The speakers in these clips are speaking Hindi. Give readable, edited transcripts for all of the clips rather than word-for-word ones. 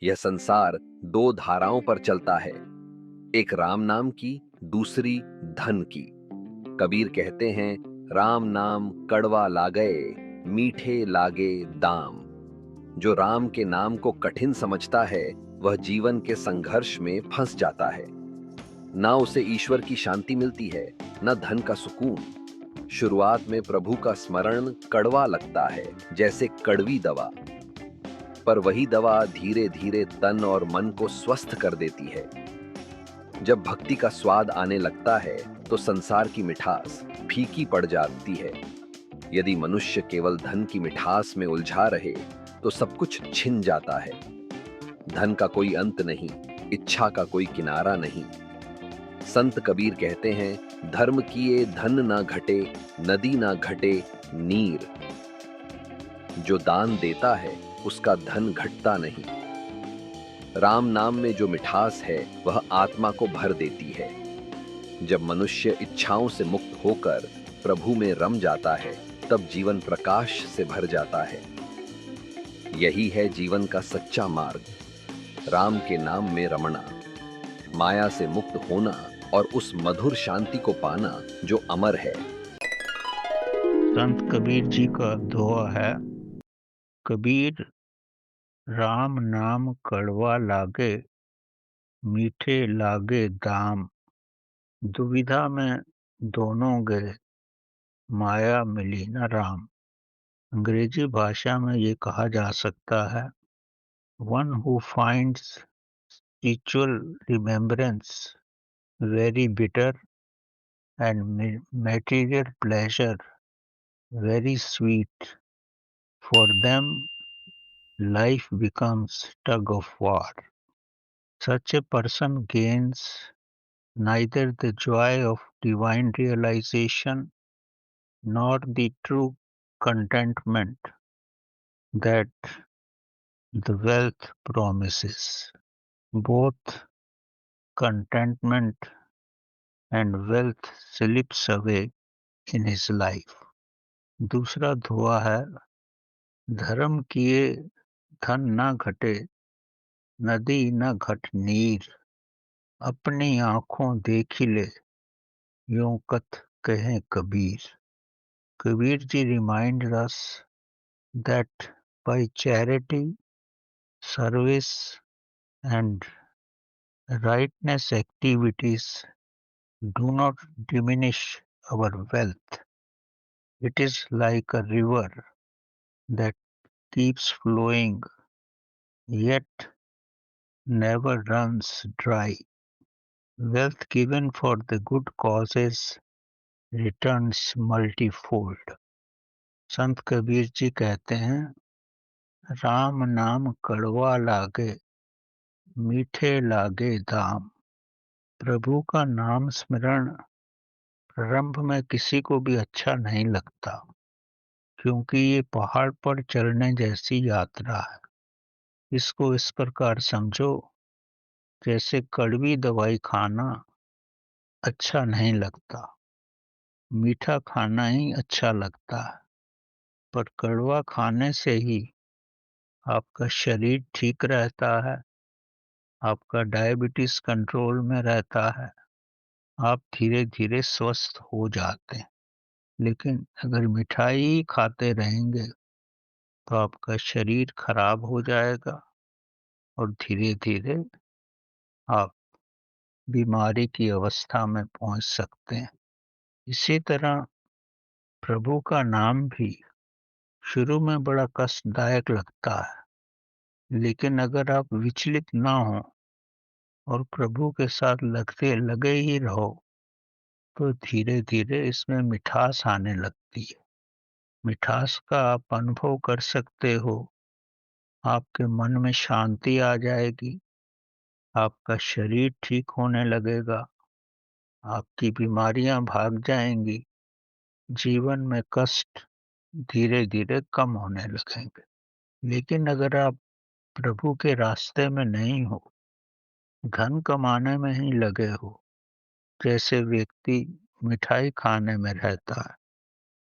यह संसार दो धाराओं पर चलता है, एक राम नाम की, दूसरी धन की। कबीर कहते हैं, राम नाम कड़वा लागए, मीठे लागे दाम। जो राम के नाम को कठिन समझता है, वह जीवन के संघर्ष में फंस जाता है। ना उसे ईश्वर की शांति मिलती है, न धन का सुकून। शुरुआत में प्रभु का स्मरण कड़वा लगता है, जैसे कड़वी दवा। पर वही दवा धीरे धीरे तन और मन को स्वस्थ कर देती है। जब भक्ति का स्वाद आने लगता है, तो संसार की मिठास फीकी पड़ जाती है। यदि मनुष्य केवल धन की मिठास में उलझा रहे, तो सब कुछ छिन जाता है। धन का कोई अंत नहीं, इच्छा का कोई किनारा नहीं। संत कबीर कहते हैं, धर्म किए धन ना घटे, नदी ना घटे नीर। जो दान देता है, उसका धन घटता नहीं। राम नाम में जो मिठास है, वह आत्मा को भर देती है। जब मनुष्य इच्छाओं से मुक्त होकर प्रभु में रम जाता है, तब जीवन प्रकाश से भर जाता है। यही है जीवन का सच्चा मार्ग, राम के नाम में रमना, माया से मुक्त होना और उस मधुर शांति को पाना जो अमर है। संत कबीर जी का दोहा है। कबीर राम नाम कड़वा लागे, मीठे लागे दाम। दुविधा में दोनों गए, माया मिली न राम। अंग्रेजी भाषा में ये कहा जा सकता है, one who finds spiritual remembrance very bitter and material pleasure very sweet, for them life becomes tug of war. Such a person gains neither the joy of divine realization nor the true contentment that the wealth promises. Both contentment and wealth slips away in his life. दूसरा धोआ है, धर्म किए धन न घटे, नदी न घट नीर। अपनी आँखों देखी ले, यों कथ कहें Kabir. Kabir ji reminds us that by charity, service, and righteous activities do not diminish our wealth. It is like a river that keeps flowing yet never runs dry. Wealth given for the good causes returns multifold. संत कबीर जी कहते हैं, राम नाम कड़वा लागे, मीठे लागे दाम। प्रभु का नाम स्मरण प्रारंभ में किसी को भी अच्छा नहीं लगता, क्योंकि ये पहाड़ पर चलने जैसी यात्रा है। इसको इस प्रकार समझो, जैसे कड़वी दवाई खाना अच्छा नहीं लगता, मीठा खाना ही अच्छा लगता है। पर कड़वा खाने से ही आपका शरीर ठीक रहता है, आपका डायबिटीज कंट्रोल में रहता है, आप धीरे धीरे स्वस्थ हो जाते हैं। लेकिन अगर मिठाई ही खाते रहेंगे, तो आपका शरीर खराब हो जाएगा और धीरे धीरे आप बीमारी की अवस्था में पहुंच सकते हैं। इसी तरह प्रभु का नाम भी शुरू में बड़ा कष्टदायक लगता है, लेकिन अगर आप विचलित ना हो और प्रभु के साथ लगते लगे ही रहो, तो धीरे धीरे इसमें मिठास आने लगती है। मिठास का आप अनुभव कर सकते हो, आपके मन में शांति आ जाएगी, आपका शरीर ठीक होने लगेगा, आपकी बीमारियां भाग जाएंगी, जीवन में कष्ट धीरे धीरे कम होने लगेंगे। लेकिन अगर आप प्रभु के रास्ते में नहीं हो, धन कमाने में ही लगे हो, जैसे व्यक्ति मिठाई खाने में रहता है,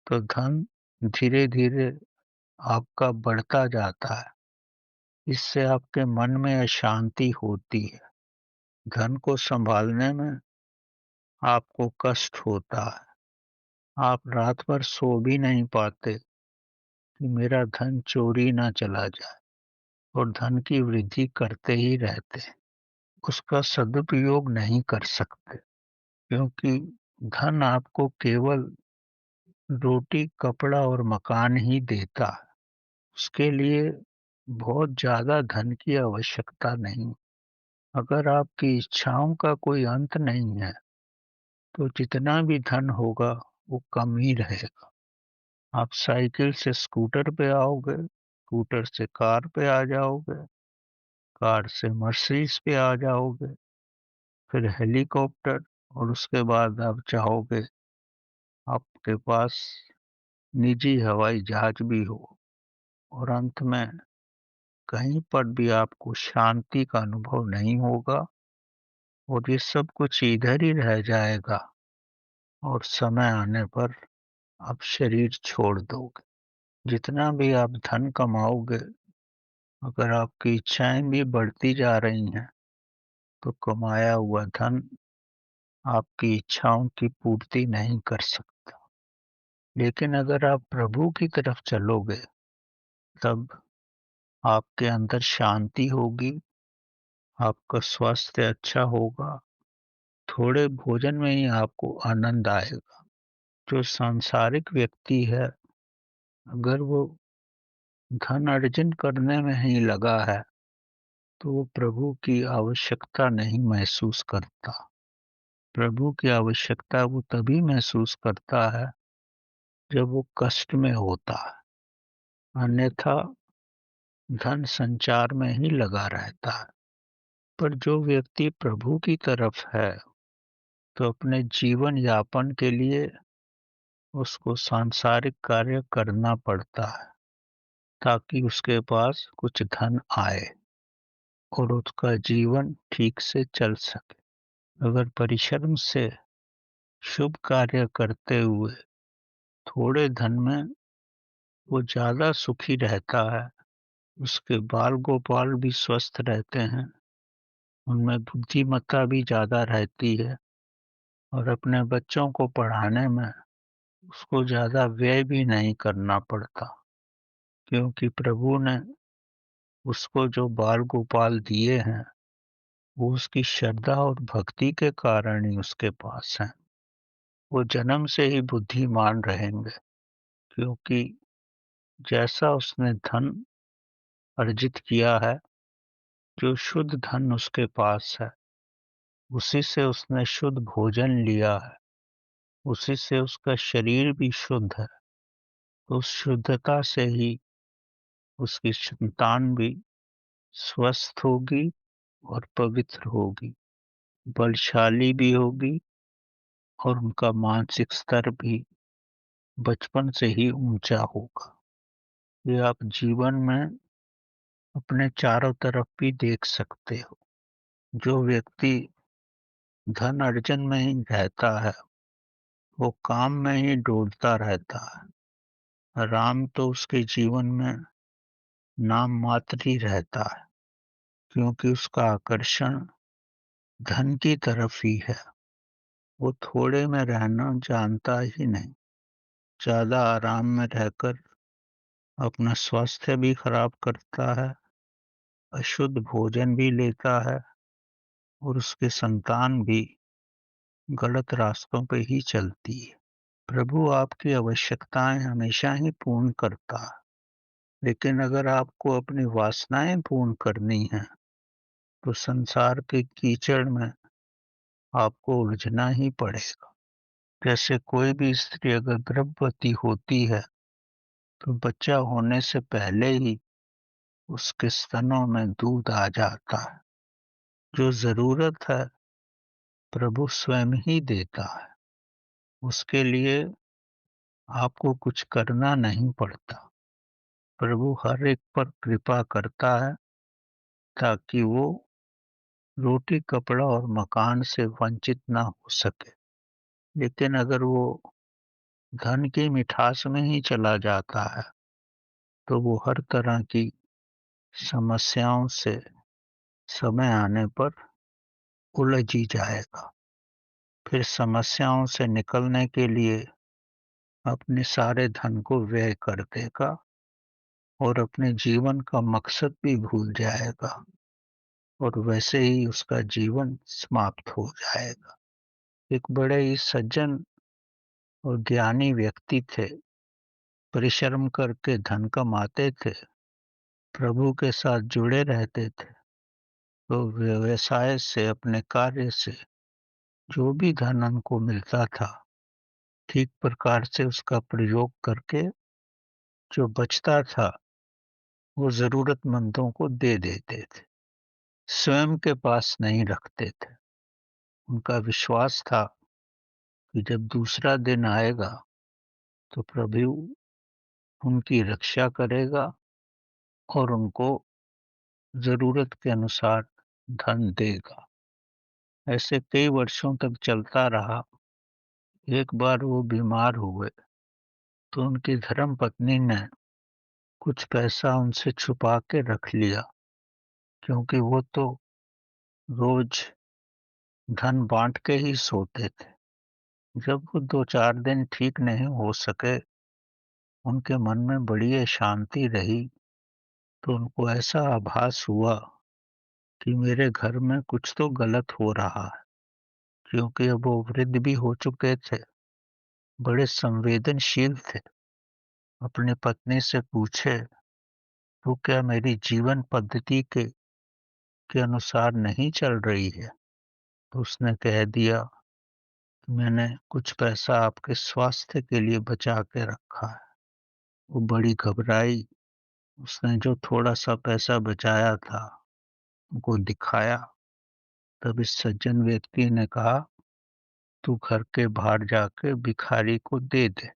तो धन धीरे धीरे आपका बढ़ता जाता है, इससे आपके मन में अशांति होती है। धन को संभालने में आपको कष्ट होता है। आप रात भर सो भी नहीं पाते कि मेरा धन चोरी ना चला जाए, और धन की वृद्धि करते ही रहते हैं। उसका सदुपयोग नहीं कर सकते, क्योंकि धन आपको केवल रोटी, कपड़ा और मकान ही देता है। उसके लिए बहुत ज़्यादा धन की आवश्यकता नहीं। अगर आपकी इच्छाओं का कोई अंत नहीं है, तो जितना भी धन होगा वो कम ही रहेगा। आप साइकिल से स्कूटर पे आओगे, स्कूटर से कार पे आ जाओगे, कार से मर्सिडीज पे आ जाओगे, फिर हेलीकॉप्टर, और उसके बाद आप चाहोगे आपके पास निजी हवाई जहाज भी हो, और अंत में कहीं पर भी आपको शांति का अनुभव नहीं होगा, और ये सब कुछ इधर ही रह जाएगा, और समय आने पर आप शरीर छोड़ दोगे। जितना भी आप धन कमाओगे, अगर आपकी इच्छाएं भी बढ़ती जा रही हैं, तो कमाया हुआ धन आपकी इच्छाओं की पूर्ति नहीं कर सकता। लेकिन अगर आप प्रभु की तरफ चलोगे, तब आपके अंदर शांति होगी, आपका स्वास्थ्य अच्छा होगा, थोड़े भोजन में ही आपको आनंद आएगा। जो सांसारिक व्यक्ति है, अगर वो धन अर्जन करने में ही लगा है, तो वो प्रभु की आवश्यकता नहीं महसूस करता। प्रभु की आवश्यकता वो तभी महसूस करता है जब वो कष्ट में होता है, अन्यथा धन संचार में ही लगा रहता है। पर जो व्यक्ति प्रभु की तरफ है, तो अपने जीवन यापन के लिए उसको सांसारिक कार्य करना पड़ता है, ताकि उसके पास कुछ धन आए और उसका जीवन ठीक से चल सके। अगर परिश्रम से शुभ कार्य करते हुए थोड़े धन में वो ज़्यादा सुखी रहता है, उसके बाल गोपाल भी स्वस्थ रहते हैं, उनमें बुद्धिमत्ता भी ज़्यादा रहती है, और अपने बच्चों को पढ़ाने में उसको ज़्यादा व्यय भी नहीं करना पड़ता, क्योंकि प्रभु ने उसको जो बाल गोपाल दिए हैं, वो उसकी श्रद्धा और भक्ति के कारण ही उसके पास हैं। वो जन्म से ही बुद्धिमान रहेंगे, क्योंकि जैसा उसने धन अर्जित किया है, जो शुद्ध धन उसके पास है, उसी से उसने शुद्ध भोजन लिया है, उसी से उसका शरीर भी शुद्ध है। तो उस शुद्धता से ही उसकी संतान भी स्वस्थ होगी और पवित्र होगी, बलशाली भी होगी, और उनका मानसिक स्तर भी बचपन से ही ऊंचा होगा। ये आप जीवन में अपने चारों तरफ भी देख सकते हो। जो व्यक्ति धन अर्जन में ही रहता है, वो काम में ही डूबता रहता है। राम तो उसके जीवन में नाम मात्र ही रहता है, क्योंकि उसका आकर्षण धन की तरफ ही है। वो थोड़े में रहना जानता ही नहीं, ज्यादा आराम में रहकर अपना स्वास्थ्य भी खराब करता है, अशुद्ध भोजन भी लेता है, और उसके संतान भी गलत रास्तों पे ही चलती है। प्रभु आपकी आवश्यकताएं हमेशा ही पूर्ण करता है, लेकिन अगर आपको अपनी वासनाएं पूर्ण करनी है, तो संसार के कीचड़ में आपको उलझना ही पड़ेगा। जैसे कोई भी स्त्री अगर गर्भवती होती है, तो बच्चा होने से पहले ही उसके स्तनों में दूध आ जाता है। जो जरूरत है, प्रभु स्वयं ही देता है। उसके लिए आपको कुछ करना नहीं पड़ता। प्रभु हर एक पर कृपा करता है, ताकि वो रोटी, कपड़ा और मकान से वंचित ना हो सके। लेकिन अगर वो धन की मिठास में ही चला जाता है, तो वो हर तरह की समस्याओं से समय आने पर उलझ ही जाएगा। फिर समस्याओं से निकलने के लिए अपने सारे धन को व्यय कर देगा और अपने जीवन का मकसद भी भूल जाएगा और वैसे ही उसका जीवन समाप्त हो जाएगा। एक बड़े ही सज्जन और ज्ञानी व्यक्ति थे, परिश्रम करके धन कमाते थे, प्रभु के साथ जुड़े रहते थे। तो व्यवसाय से, अपने कार्य से जो भी धन उनको मिलता था, ठीक प्रकार से उसका प्रयोग करके जो बचता था वो ज़रूरतमंदों को दे देते थे। स्वयं के पास नहीं रखते थे। उनका विश्वास था कि जब दूसरा दिन आएगा तो प्रभु उनकी रक्षा करेगा और उनको ज़रूरत के अनुसार धन देगा। ऐसे कई वर्षों तक चलता रहा। एक बार वो बीमार हुए तो उनकी धर्मपत्नी ने कुछ पैसा उनसे छुपा के रख लिया, क्योंकि वो तो रोज धन बाँट के ही सोते थे। जब वो 2-4 दिन ठीक नहीं हो सके, उनके मन में बड़ी अशांति रही, तो उनको ऐसा आभास हुआ कि मेरे घर में कुछ तो गलत हो रहा है, क्योंकि अब वो वृद्ध भी हो चुके थे, बड़े संवेदनशील थे। अपनी पत्नी से पूछे, "तू क्या मेरी जीवन पद्धति के अनुसार नहीं चल रही है?" तो उसने कह दिया, कि मैंने कुछ पैसा आपके स्वास्थ्य के लिए बचा के रखा है। वो बड़ी घबराई। उसने जो थोड़ा-सा पैसा बचाया था, उनको दिखाया। तब इस सज्जन व्यक्ति ने कहा, "तू घर के बाहर जाके भिखारी को दे दे।"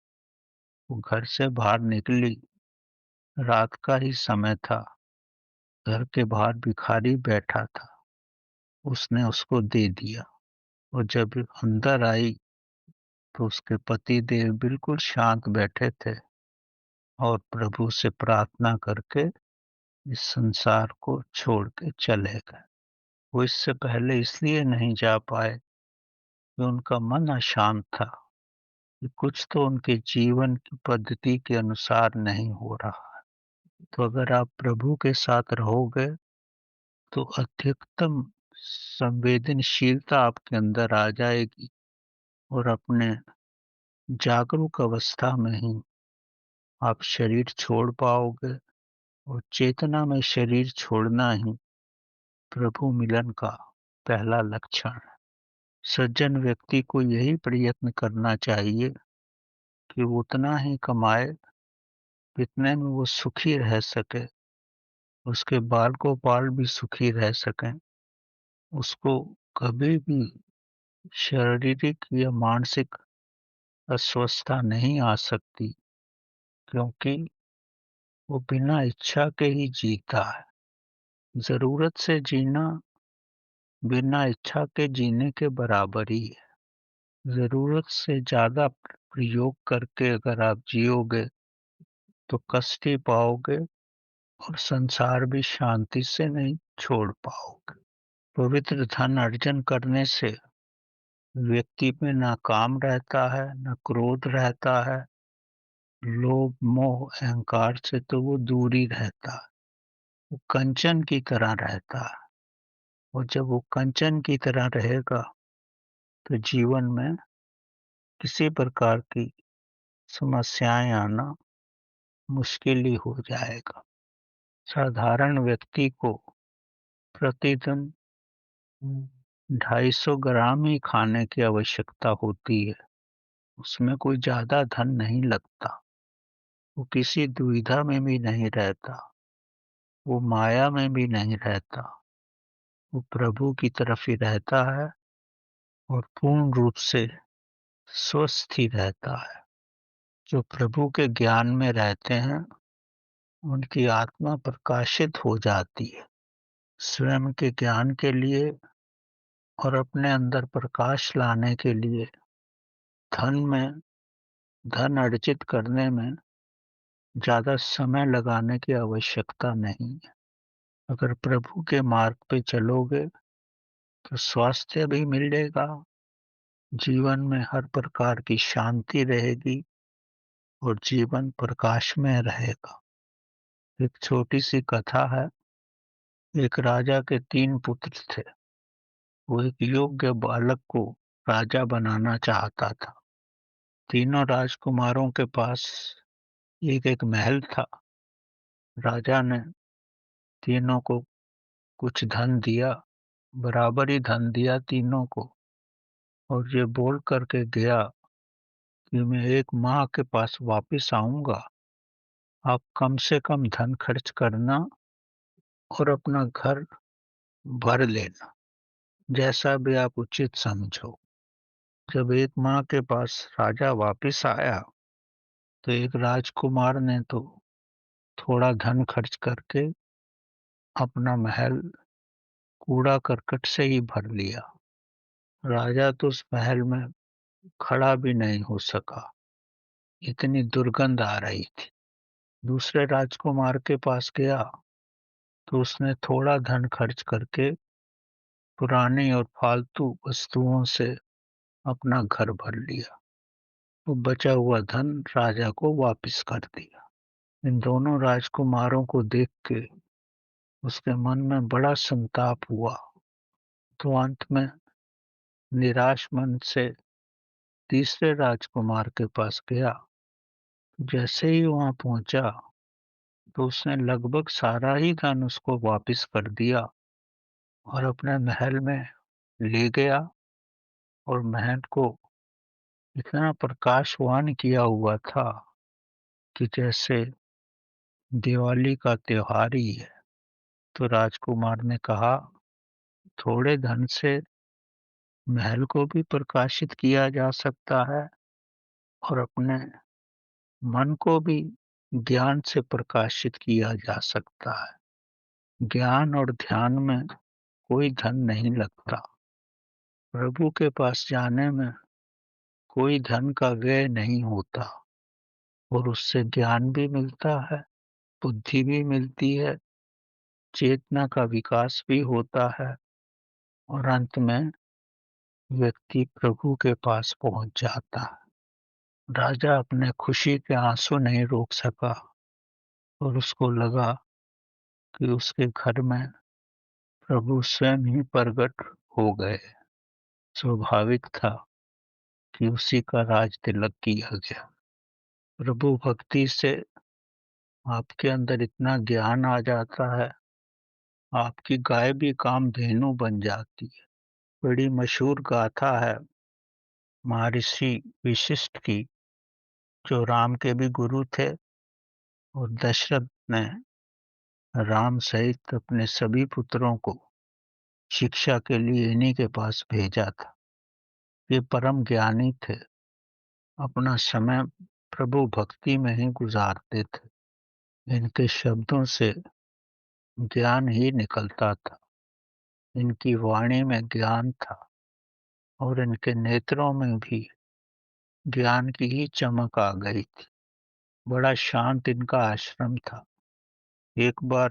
वो घर से बाहर निकली। रात का ही समय था। घर के बाहर भिखारी बैठा था। उसने उसको दे दिया और जब अंदर आई तो उसके पति देव बिल्कुल शांत बैठे थे और प्रभु से प्रार्थना करके इस संसार को छोड़ के चले गए। वो इससे पहले इसलिए नहीं जा पाए कि उनका मन अशांत था, कि कुछ तो उनके जीवन की पद्धति के अनुसार नहीं हो रहा है। तो अगर आप प्रभु के साथ रहोगे तो अधिकतम संवेदनशीलता आपके अंदर आ जाएगी और अपने जागरूक अवस्था में ही आप शरीर छोड़ पाओगे और चेतना में शरीर छोड़ना ही प्रभु मिलन का पहला लक्षण है। सज्जन व्यक्ति को यही प्रयत्न करना चाहिए कि वो उतना ही कमाए जितने में वो सुखी रह सके, उसके बाल-गोपाल भी सुखी रह सकें, उसको कभी भी शारीरिक या मानसिक अस्वस्थता नहीं आ सकती, क्योंकि वो बिना इच्छा के ही जीता है। ज़रूरत से जीना बिना इच्छा के जीने के बराबर ही है। ज़रूरत से ज़्यादा प्रयोग करके अगर आप जियोगे तो कष्ट ही पाओगे और संसार भी शांति से नहीं छोड़ पाओगे। पवित्र धन अर्जन करने से व्यक्ति में ना काम रहता है, ना क्रोध रहता है, लोभ, मोह, अहंकार से तो वो दूर ही रहता है। वो कंचन की तरह रहता है और जब वो कंचन की तरह रहेगा तो जीवन में किसी प्रकार की समस्याएँ आना मुश्किल ही हो जाएगा। साधारण व्यक्ति को प्रतिदिन 250 ग्राम ही खाने की आवश्यकता होती है। उसमें कोई ज़्यादा धन नहीं लगता। वो किसी दुविधा में भी नहीं रहता। वो माया में भी नहीं रहता। वो प्रभु की तरफ ही रहता है और पूर्ण रूप से स्वस्थ ही रहता है। जो प्रभु के ज्ञान में रहते हैं, उनकी आत्मा प्रकाशित हो जाती है। स्वयं के ज्ञान के लिए और अपने अंदर प्रकाश लाने के लिए धन में धन अर्जित करने में ज़्यादा समय लगाने की आवश्यकता नहीं है। अगर प्रभु के मार्ग पे चलोगे तो स्वास्थ्य भी मिलेगा, जीवन में हर प्रकार की शांति रहेगी और जीवन प्रकाशमय रहेगा। एक छोटी सी कथा है। एक राजा के 3 पुत्र थे। वो एक योग्य बालक को राजा बनाना चाहता था। तीनों राजकुमारों के पास एक-एक महल था। राजा ने तीनों को कुछ धन दिया, बराबर ही धन दिया तीनों को, और ये बोल कर के गया कि मैं 1 माह के पास वापिस आऊँगा। आप कम से कम धन खर्च करना और अपना घर भर लेना, जैसा भी आप उचित समझो। जब 1 माह के पास राजा वापिस आया, तो एक राजकुमार ने तो थोड़ा धन खर्च करके अपना महल कूड़ा-करकट से ही भर लिया। राजा तो उस महल में खड़ा भी नहीं हो सका, इतनी दुर्गंध आ रही थी। दूसरे राजकुमार के पास गया, तो उसने थोड़ा धन खर्च करके पुरानी और फालतू वस्तुओं से अपना घर भर लिया। वो बचा हुआ धन राजा को वापिस कर दिया। इन दोनों राजकुमारों को देख के उसके मन में बड़ा संताप हुआ। तो अंत में निराश मन से तीसरे राजकुमार के पास गया। जैसे ही वहां पहुंचा, तो उसने लगभग सारा ही धन उसको वापिस कर दिया और अपने महल में ले गया, और महल को इतना प्रकाशवान किया हुआ था कि जैसे दिवाली का त्योहार ही है। तो राजकुमार ने कहा, थोड़े धन से महल को भी प्रकाशित किया जा सकता है और अपने मन को भी ज्ञान से प्रकाशित किया जा सकता है। ज्ञान और ध्यान में कोई धन नहीं लगता। प्रभु के पास जाने में कोई धन का व्यय नहीं होता, और उससे ज्ञान भी मिलता है, बुद्धि भी मिलती है, चेतना का विकास भी होता है, और अंत में व्यक्ति प्रभु के पास पहुंच जाता है। राजा अपने खुशी के आंसू नहीं रोक सका, और उसको लगा कि उसके घर में प्रभु स्वयं ही प्रकट हो गए। स्वाभाविक था कि उसी का राज तिलक किया गया। प्रभु भक्ति से आपके अंदर इतना ज्ञान आ जाता है, आपकी गाय भी कामधेनु बन जाती है। बड़ी मशहूर गाथा है महर्षि वशिष्ठ की, जो राम के भी गुरु थे, और दशरथ ने राम सहित अपने सभी पुत्रों को शिक्षा के लिए इन्हीं के पास भेजा था। ये परम ज्ञानी थे, अपना समय प्रभु भक्ति में ही गुजारते थे। इनके शब्दों से ज्ञान ही निकलता था, इनकी वाणी में ज्ञान था, और इनके नेत्रों में भी ज्ञान की ही चमक आ गई थी। बड़ा शांत इनका आश्रम था। एक बार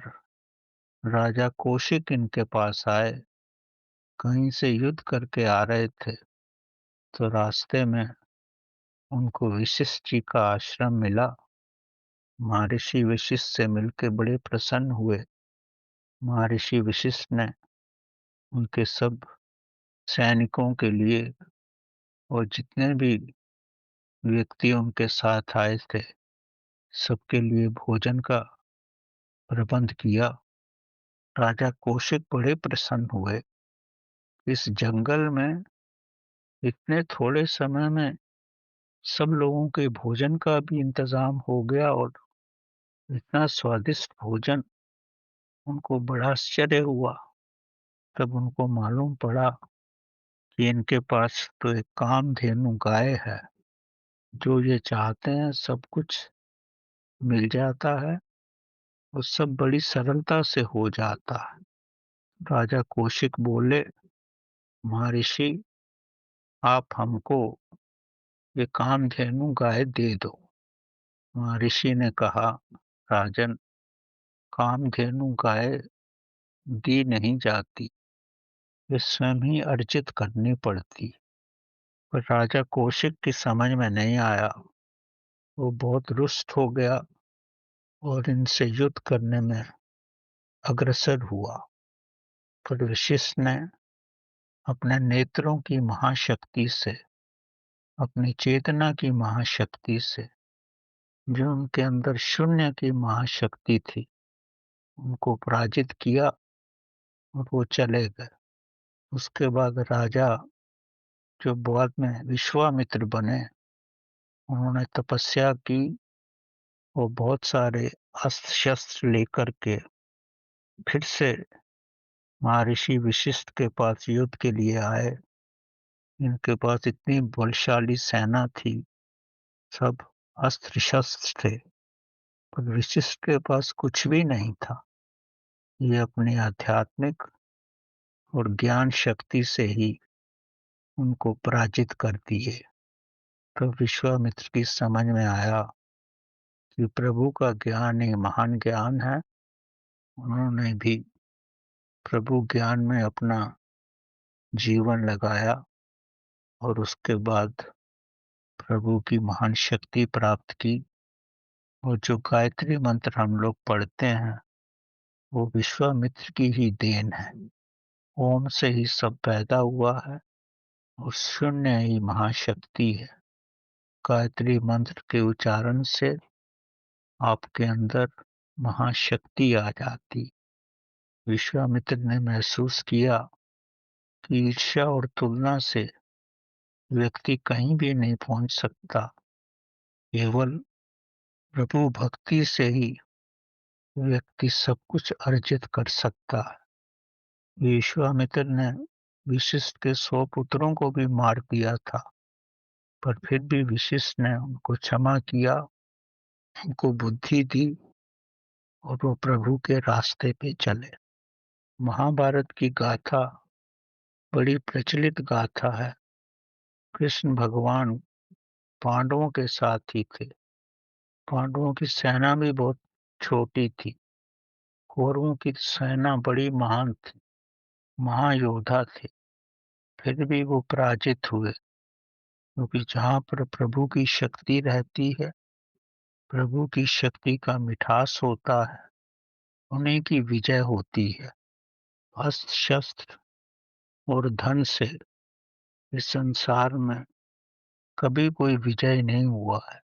राजा कौशिक इनके पास आए, कहीं से युद्ध करके आ रहे थे, तो रास्ते में उनको वशिष्ठ जी का आश्रम मिला। महर्षि वशिष्ठ से मिलके बड़े प्रसन्न हुए। महर्षि वशिष्ठ ने उनके सब सैनिकों के लिए और जितने भी व्यक्ति उनके साथ आए थे, सबके लिए भोजन का प्रबंध किया। राजा कौशिक बड़े प्रसन्न हुए। इस जंगल में इतने थोड़े समय में सब लोगों के भोजन का भी इंतजाम हो गया, और इतना स्वादिष्ट भोजन, उनको बड़ा आश्चर्य हुआ। तब उनको मालूम पड़ा कि इनके पास तो एक कामधेनु गाय है, जो ये चाहते हैं सब कुछ मिल जाता है और सब बड़ी सरलता से हो जाता है। राजा कौशिक बोले, महर्षि, आप हमको ये कामधेनु गाय दे दो। महर्षि ने कहा, राजन, कामधेनु गाय दी नहीं जाती, वे स्वयं ही अर्जित करनी पड़ती। पर राजा कौशिक की समझ में नहीं आया। वो बहुत रुष्ट हो गया और इनसे युद्ध करने में अग्रसर हुआ। पर वशिष्ठ ने अपने नेत्रों की महाशक्ति से, अपनी चेतना की महाशक्ति से, जो उनके अंदर शून्य की महाशक्ति थी, उनको पराजित किया और वो चले गए। उसके बाद राजा, जो बाद में विश्वामित्र बने, उन्होंने तपस्या की और बहुत सारे अस्त्र शस्त्र लेकर के फिर से महर्षि वशिष्ठ के पास युद्ध के लिए आए। इनके पास इतनी बलशाली सेना थी, सब अस्त्र शस्त्र थे, पर वशिष्ठ के पास कुछ भी नहीं था। ये अपनी आध्यात्मिक और ज्ञान शक्ति से ही उनको पराजित कर दिए। तो विश्वामित्र की समझ में आया कि प्रभु का ज्ञान एक महान ज्ञान है। उन्होंने भी प्रभु ज्ञान में अपना जीवन लगाया और उसके बाद प्रभु की महान शक्ति प्राप्त की। और जो गायत्री मंत्र हम लोग पढ़ते हैं, वो विश्वामित्र की ही देन है। ओम से ही सब पैदा हुआ है और शून्य ही महाशक्ति है। गायत्री मंत्र के उच्चारण से आपके अंदर महाशक्ति आ जाती। विश्वामित्र ने महसूस किया कि ईर्ष्या और तुलना से व्यक्ति कहीं भी नहीं पहुंच सकता। केवल प्रभु भक्ति से ही व्यक्ति सब कुछ अर्जित कर सकता है। विश्वामित्र ने वशिष्ठ के 100 पुत्रों को भी मार दिया था, पर फिर भी वशिष्ठ ने उनको क्षमा किया, उनको बुद्धि दी और वो प्रभु के रास्ते पे चले। महाभारत की गाथा बड़ी प्रचलित गाथा है। कृष्ण भगवान पांडवों के साथ ही थे। पांडवों की सेना भी बहुत छोटी थी। कौरवों की सेना बड़ी महान थी, महायोद्धा थे। फिर भी वो पराजित हुए, क्योंकि जहाँ पर प्रभु की शक्ति रहती है, प्रभु की शक्ति का मिठास होता है, उन्हीं की विजय होती है। अस्त्र शस्त्र और धन से इस संसार में कभी कोई विजय नहीं हुआ है।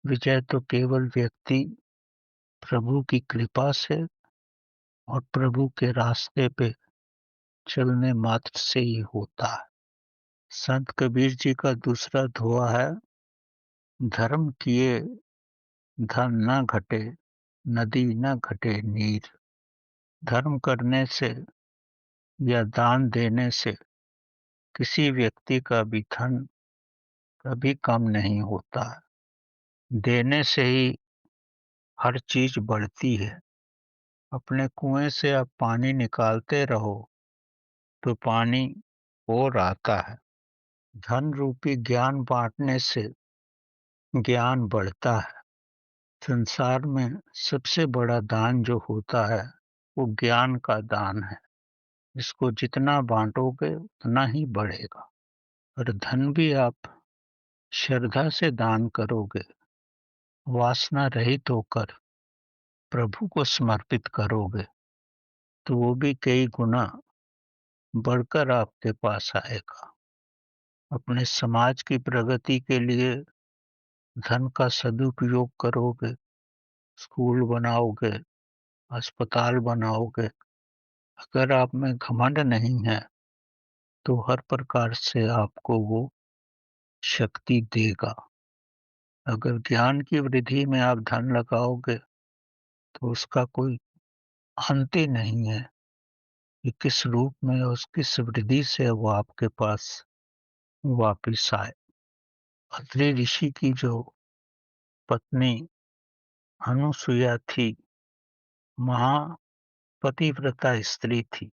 विजय तो केवल व्यक्ति प्रभु की कृपा से और प्रभु के रास्ते पे चलने मात्र से ही होता है। संत कबीर जी का दूसरा दोहा है, धर्म किए धन न घटे, नदी न घटे नीर। धर्म करने से या दान देने से किसी व्यक्ति का भी धन कभी कम नहीं होता है। देने से ही हर चीज बढ़ती है। अपने कुएं से आप पानी निकालते रहो तो पानी और आता है। धन रूपी ज्ञान बांटने से ज्ञान बढ़ता है। संसार में सबसे बड़ा दान जो होता है, वो ज्ञान का दान है। इसको जितना बांटोगे उतना ही बढ़ेगा। और धन भी आप श्रद्धा से दान करोगे, वासना रहित होकर प्रभु को समर्पित करोगे, तो वो भी कई गुना बढ़कर आपके पास आएगा। अपने समाज की प्रगति के लिए धन का सदुपयोग करोगे, स्कूल बनाओगे, अस्पताल बनाओगे। अगर आप में घमंड नहीं है, तो हर प्रकार से आपको वो शक्ति देगा। अगर ज्ञान की वृद्धि में आप धन लगाओगे, तो उसका कोई अंत ही नहीं है कि किस रूप में और किस वृद्धि से वो आपके पास वापिस आए। अत्रि ऋषि की जो पत्नी अनुसुईया थी, महापतिव्रता स्त्री थी।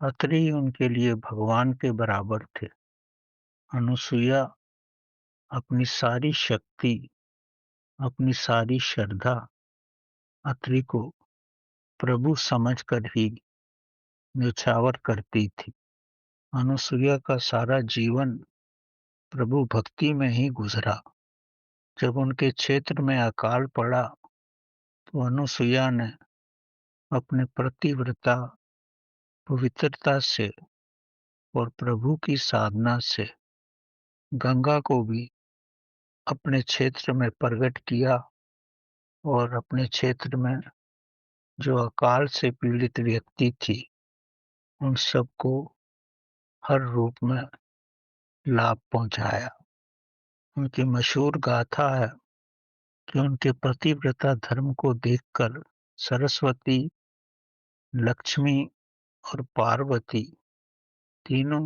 अत्रि उनके लिए भगवान के बराबर थे। अनुसुईया अपनी सारी शक्ति, अपनी सारी श्रद्धा अत्रि को प्रभु समझकर ही न्योछावर करती थी। अनुसुईया का सारा जीवन प्रभु भक्ति में ही गुजरा। जब उनके क्षेत्र में अकाल पड़ा तो अनुसुईया ने अपने पतिव्रता पवित्रता से और प्रभु की साधना से गंगा को भी अपने क्षेत्र में प्रकट किया और अपने क्षेत्र में जो अकाल से पीड़ित व्यक्ति थी उन सबको हर रूप में लाभ पहुंचाया। उनकी मशहूर गाथा है कि उनके पतिव्रता धर्म को देखकर सरस्वती, लक्ष्मी और पार्वती तीनों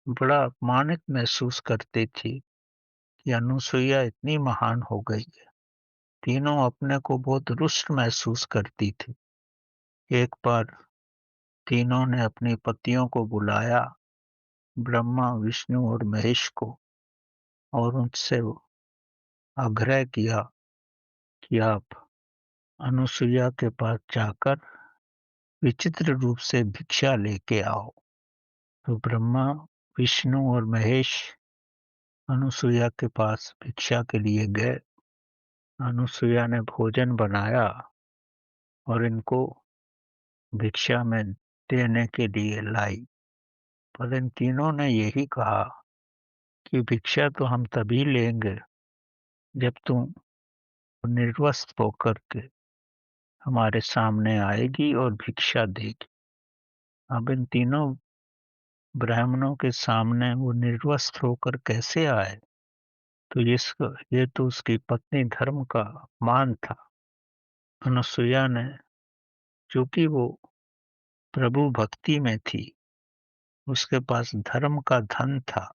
बड़ा अपमानित महसूस करती थी कि अनुसुईया इतनी महान हो गई है। तीनों अपने को बहुत रुष्ट महसूस करती थी। एक बार तीनों ने अपने पतियों को बुलाया, ब्रह्मा, विष्णु और महेश को, और उनसे आग्रह किया कि आप अनुसुईया के पास जाकर विचित्र रूप से भिक्षा लेके आओ। तो ब्रह्मा, विष्णु और महेश अनुसुईया के पास भिक्षा के लिए गए। अनुसुईया ने भोजन बनाया और इनको भिक्षा में देने के लिए लाई, पर इन तीनों ने यही कहा कि भिक्षा तो हम तभी लेंगे जब तुम निर्वस्त्र होकर के हमारे सामने आएगी और भिक्षा देगी। अब इन तीनों ब्राह्मणों के सामने वो निर्वस्त्र होकर कैसे आए? तो ये तो उसकी पत्नी धर्म का अपमान था। अनुसुईया ने, चूंकि वो प्रभु भक्ति में थी, उसके पास धर्म का धन था,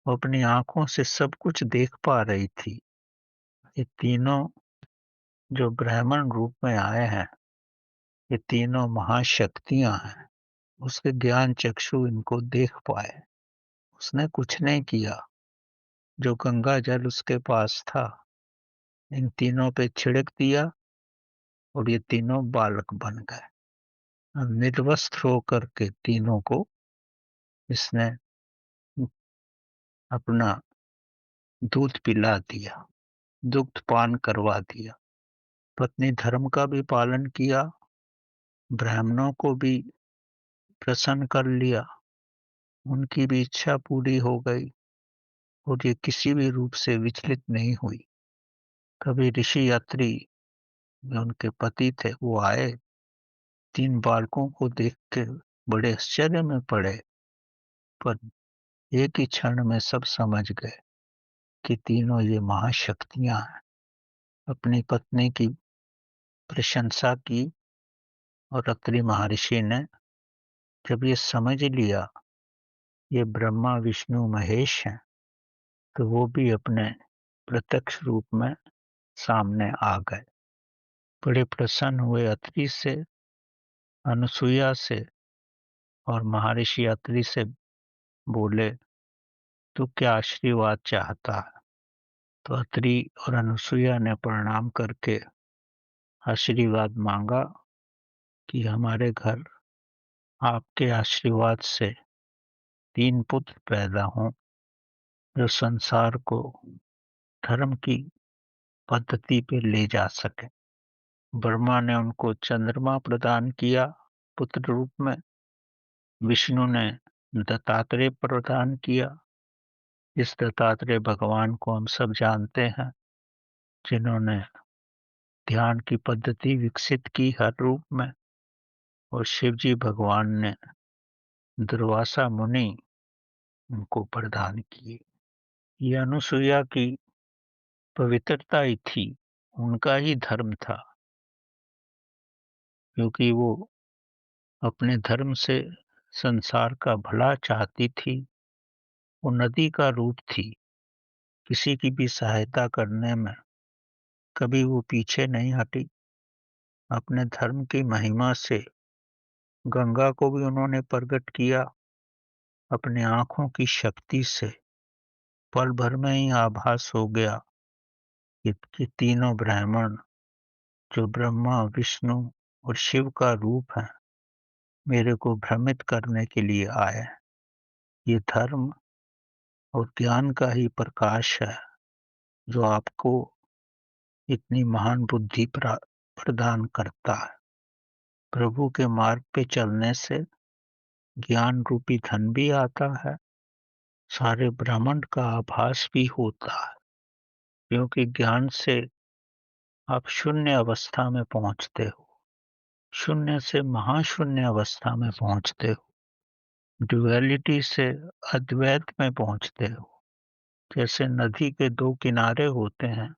वो अपनी आंखों से सब कुछ देख पा रही थी। ये तीनों जो ब्राह्मण रूप में आए हैं, ये तीनों महाशक्तियां हैं। उसके ज्ञान चक्षु इनको देख पाए। उसने कुछ नहीं किया। जो गंगा जल उसके पास था, इन तीनों पे छिड़क दिया और ये तीनों बालक बन गए। निर्वस्त्र होकर के तीनों को इसने अपना दूध पिला दिया, दुग्ध पान करवा दिया। पत्नी धर्म का भी पालन किया, ब्राह्मणों को भी प्रसन्न कर लिया, उनकी भी इच्छा पूरी हो गई और ये किसी भी रूप से विचलित नहीं हुई। कभी ऋषि यात्री जो उनके पति थे वो आए, तीन बालकों को देख के बड़े आश्चर्य में पड़े, पर एक ही क्षण में सब समझ गए कि तीनों ये महाशक्तियां हैं। अपनी पत्नी की प्रशंसा की और अत्रि महर्षि ने जब ये समझ लिया ये ब्रह्मा, विष्णु, महेश हैं, तो वो भी अपने प्रत्यक्ष रूप में सामने आ गए। बड़े प्रसन्न हुए अत्रि से, अनुसुईया से, और महर्षि अत्रि से बोले, तू क्या आशीर्वाद चाहता है? तो अत्रि और अनुसुईया ने प्रणाम करके आशीर्वाद मांगा कि हमारे घर आपके आशीर्वाद से 3 पुत्र पैदा हों, जो संसार को धर्म की पद्धति पे ले जा सके। ब्रह्मा ने उनको चंद्रमा प्रदान किया पुत्र रूप में, विष्णु ने दत्तात्रेय प्रदान किया, इस दत्तात्रेय भगवान को हम सब जानते हैं, जिन्होंने ध्यान की पद्धति विकसित की हर रूप में, और शिव जी भगवान ने दुर्वासा मुनि उनको प्रदान किए। ये अनुसुईया की पवित्रता ही थी, उनका ही धर्म था, क्योंकि वो अपने धर्म से संसार का भला चाहती थी। वो नदी का रूप थी, किसी की भी सहायता करने में कभी वो पीछे नहीं हटी। अपने धर्म की महिमा से गंगा को भी उन्होंने प्रकट किया। अपनी आंखों की शक्ति से पल भर में ही आभास हो गया कि तीनों ब्राह्मण जो ब्रह्मा, विष्णु और शिव का रूप हैं, मेरे को भ्रमित करने के लिए आए हैं। ये धर्म और ज्ञान का ही प्रकाश है, जो आपको इतनी महान बुद्धि प्रदान करता है। प्रभु के मार्ग पे चलने से ज्ञान रूपी धन भी आता है, सारे ब्रह्मांड का आभास भी होता है, क्योंकि ज्ञान से आप शून्य अवस्था में पहुंचते हो, शून्य से महाशून्य अवस्था में पहुंचते हो, ड्युअलिटी से अद्वैत में पहुंचते हो। जैसे नदी के दो किनारे होते हैं,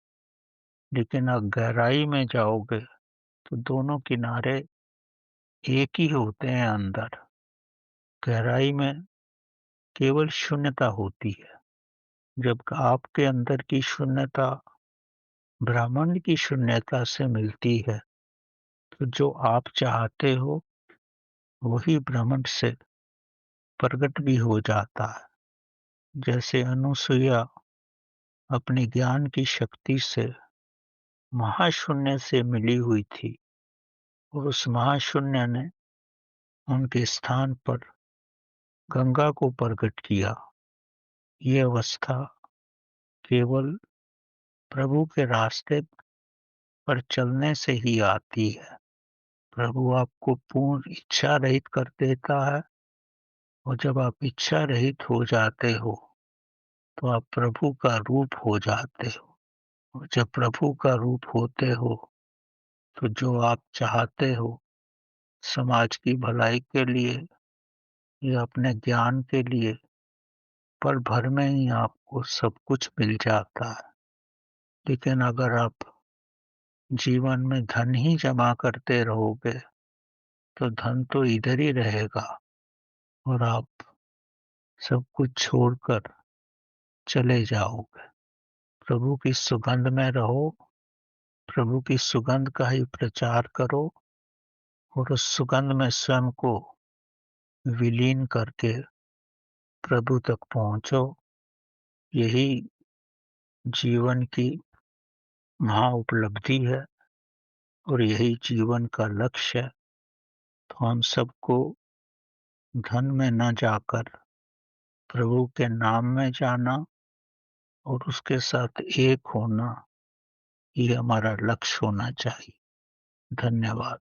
लेकिन आप गहराई में जाओगे तो दोनों किनारे एक ही होते हैं अंदर। गहराई में केवल शून्यता होती है। जब आपके अंदर की शून्यता ब्रह्मांड की शून्यता से मिलती है, तो जो आप चाहते हो वही ब्रह्मांड से प्रकट भी हो जाता है। जैसे अनुसुईया अपनी ज्ञान की शक्ति से महाशून्य से मिली हुई थी, और उस महाशून्य ने उनके स्थान पर गंगा को प्रकट किया। ये अवस्था केवल प्रभु के रास्ते पर चलने से ही आती है। प्रभु आपको पूर्ण इच्छा रहित कर देता है, और जब आप इच्छा रहित हो जाते हो तो आप प्रभु का रूप हो जाते हो। और जब प्रभु का रूप होते हो तो जो आप चाहते हो, समाज की भलाई के लिए या अपने ज्ञान के लिए, पल भर में ही आपको सब कुछ मिल जाता है। लेकिन अगर आप जीवन में धन ही जमा करते रहोगे तो धन तो इधर ही रहेगा, और आप सब कुछ छोड़कर चले जाओगे। प्रभु की सुगंध में रहो, प्रभु की सुगंध का ही प्रचार करो, और उस सुगंध में स्वयं को विलीन करके प्रभु तक पहुंचो। यही जीवन की महा उपलब्धि है, और यही जीवन का लक्ष्य है। तो हम सबको धन में न जाकर प्रभु के नाम में जाना और उसके साथ एक होना, ये हमारा लक्ष्य होना चाहिए। धन्यवाद।